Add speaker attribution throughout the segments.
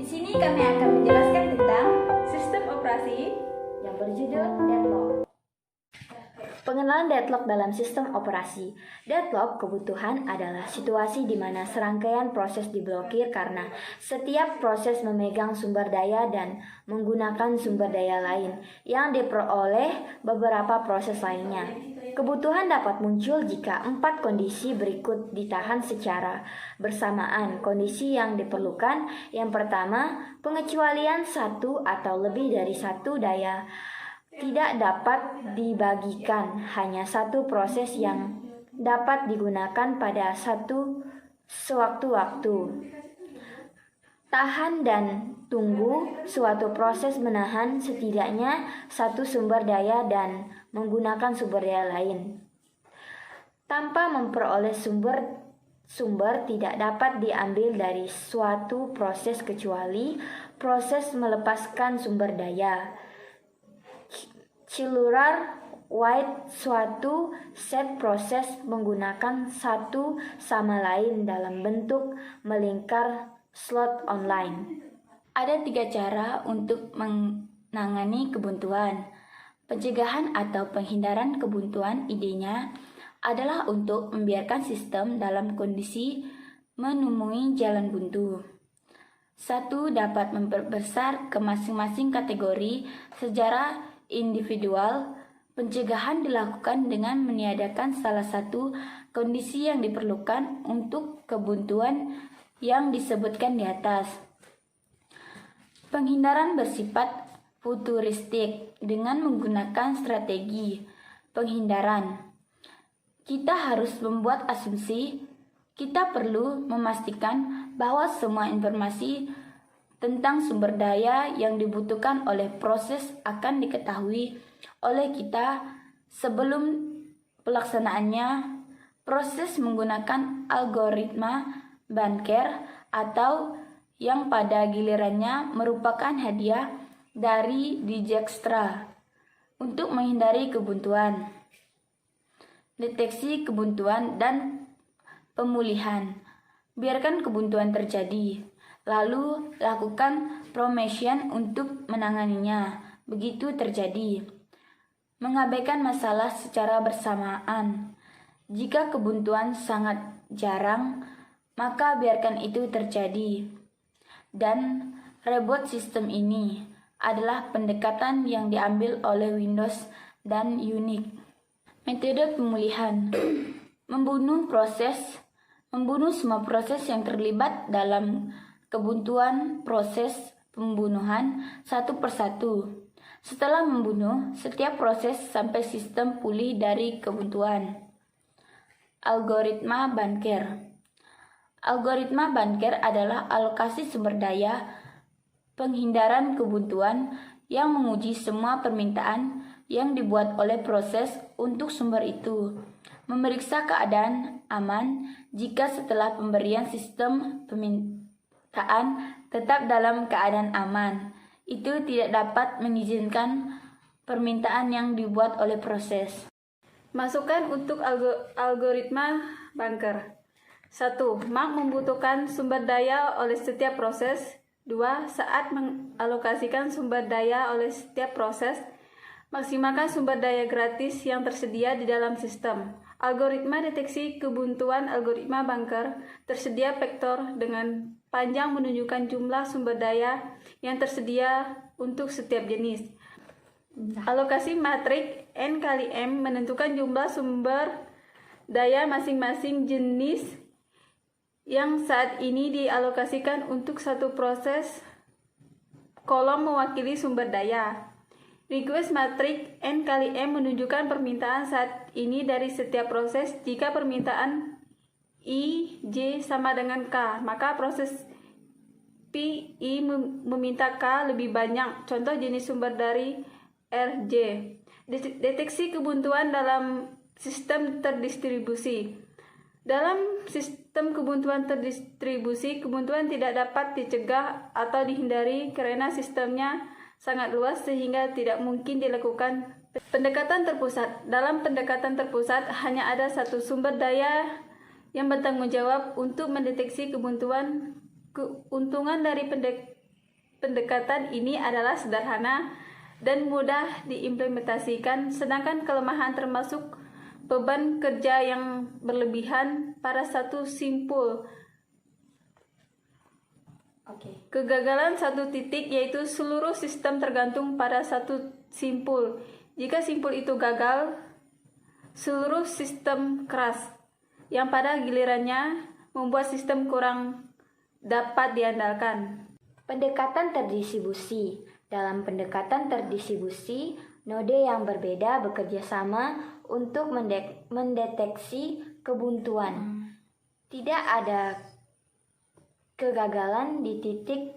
Speaker 1: Di sini kami akan menjelaskan tentang
Speaker 2: sistem operasi
Speaker 1: yang berjudul deadlock. Pengenalan deadlock dalam sistem operasi. Deadlock kebutuhan adalah situasi di mana serangkaian proses diblokir karena setiap proses memegang sumber daya dan menggunakan sumber daya lain yang diperoleh beberapa proses lainnya. Kebutuhan dapat muncul jika 4 kondisi berikut ditahan secara bersamaan. Kondisi yang diperlukan, yang pertama, pengecualian satu atau lebih dari satu daya tidak dapat dibagikan, hanya satu proses yang dapat digunakan pada satu sewaktu-waktu. Tahan dan tunggu, suatu proses menahan setidaknya satu sumber daya dan menggunakan sumber daya lain. Tanpa memperoleh sumber tidak dapat diambil dari suatu proses kecuali proses melepaskan sumber daya. Cellular wide, suatu set proses menggunakan satu sama lain dalam bentuk melingkar slot online.
Speaker 2: Ada 3 cara untuk menangani kebuntuan. Pencegahan atau penghindaran kebuntuan idenya adalah untuk membiarkan sistem dalam kondisi menemui jalan buntu. 1. Dapat memperbesar ke masing-masing kategori secara individual. Pencegahan dilakukan dengan meniadakan salah satu kondisi yang diperlukan untuk kebuntuan yang disebutkan di atas. Penghindaran bersifat futuristik dengan menggunakan strategi penghindaran. Kita harus membuat asumsi. Kita perlu memastikan bahwa semua informasi tentang sumber daya yang dibutuhkan oleh proses akan diketahui oleh kita sebelum pelaksanaannya. Proses menggunakan algoritma Banker atau yang pada gilirannya merupakan hadiah dari Dijkstra untuk menghindari kebuntuan. Deteksi kebuntuan dan pemulihan. Biarkan kebuntuan terjadi, lalu lakukan promotion untuk menanganinya begitu terjadi. Mengabaikan masalah secara bersamaan. Jika kebuntuan sangat jarang, maka biarkan itu terjadi. Dan reboot sistem ini adalah pendekatan yang diambil oleh Windows dan Unix. Metode pemulihan. Membunuh semua proses yang terlibat dalam kebuntuan proses pembunuhan satu persatu. Setelah membunuh setiap proses sampai sistem pulih dari kebuntuan. Algoritma Banker. Algoritma Banker adalah alokasi sumber daya penghindaran kebuntuan yang menguji semua permintaan yang dibuat oleh proses untuk sumber itu. Memeriksa keadaan aman jika setelah pemberian sistem permintaan tetap dalam keadaan aman. Itu tidak dapat mengizinkan permintaan yang dibuat oleh proses.
Speaker 3: Masukan untuk algoritma Banker. 1. Mark membutuhkan sumber daya oleh setiap proses. 2. Saat mengalokasikan sumber daya oleh setiap proses, maksimalkan sumber daya gratis yang tersedia di dalam sistem. Algoritma deteksi kebuntuan algoritma Banker tersedia vektor dengan panjang menunjukkan jumlah sumber daya yang tersedia untuk setiap jenis. Alokasi matrik N kali M menentukan jumlah sumber daya masing-masing jenis yang saat ini dialokasikan untuk satu proses. Kolom mewakili sumber daya. Request matrik N kali M menunjukkan permintaan saat ini dari setiap proses. Jika permintaan I, J sama dengan K, maka proses P, I meminta K lebih banyak. Contoh jenis sumber dari R, J. Deteksi kebuntuan dalam sistem terdistribusi. Dalam sistem kebuntuan terdistribusi, kebuntuan tidak dapat dicegah atau dihindari karena sistemnya sangat luas sehingga tidak mungkin dilakukan pendekatan terpusat. Dalam pendekatan terpusat, hanya ada satu sumber daya yang bertanggung jawab untuk mendeteksi kebuntuan. Keuntungan dari pendekatan ini adalah sederhana dan mudah diimplementasikan, sedangkan kelemahan termasuk beban kerja yang berlebihan pada satu simpul. Kegagalan satu titik yaitu seluruh sistem tergantung pada satu simpul. Jika simpul itu gagal, seluruh sistem keras, yang pada gilirannya membuat sistem kurang dapat diandalkan.
Speaker 1: Pendekatan terdistribusi. Dalam pendekatan terdistribusi, node yang berbeda bekerja sama untuk mendeteksi kebuntuan. Tidak ada kegagalan di titik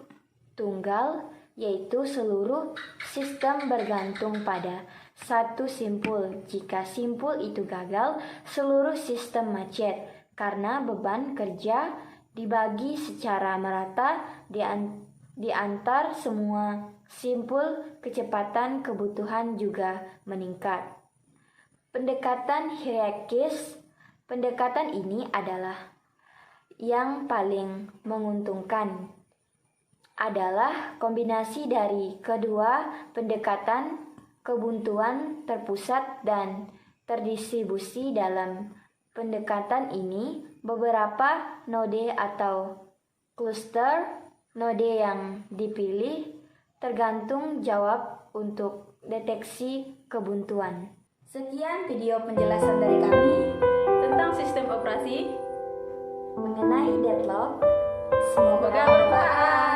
Speaker 1: tunggal, yaitu seluruh sistem bergantung pada satu simpul. Jika simpul itu gagal, seluruh sistem macet karena beban kerja dibagi secara merata di antar semua simpul. Kecepatan kebutuhan juga meningkat. Pendekatan hierarkis. Pendekatan ini adalah yang paling menguntungkan. Adalah kombinasi dari kedua pendekatan, kebuntuan terpusat dan terdistribusi. Dalam pendekatan ini, beberapa node atau cluster node yang dipilih tergantung jawab untuk deteksi kebuntuan. Sekian video penjelasan dari kami
Speaker 3: Tentang sistem operasi,
Speaker 1: mengenai deadlock.
Speaker 3: semoga bermanfaat.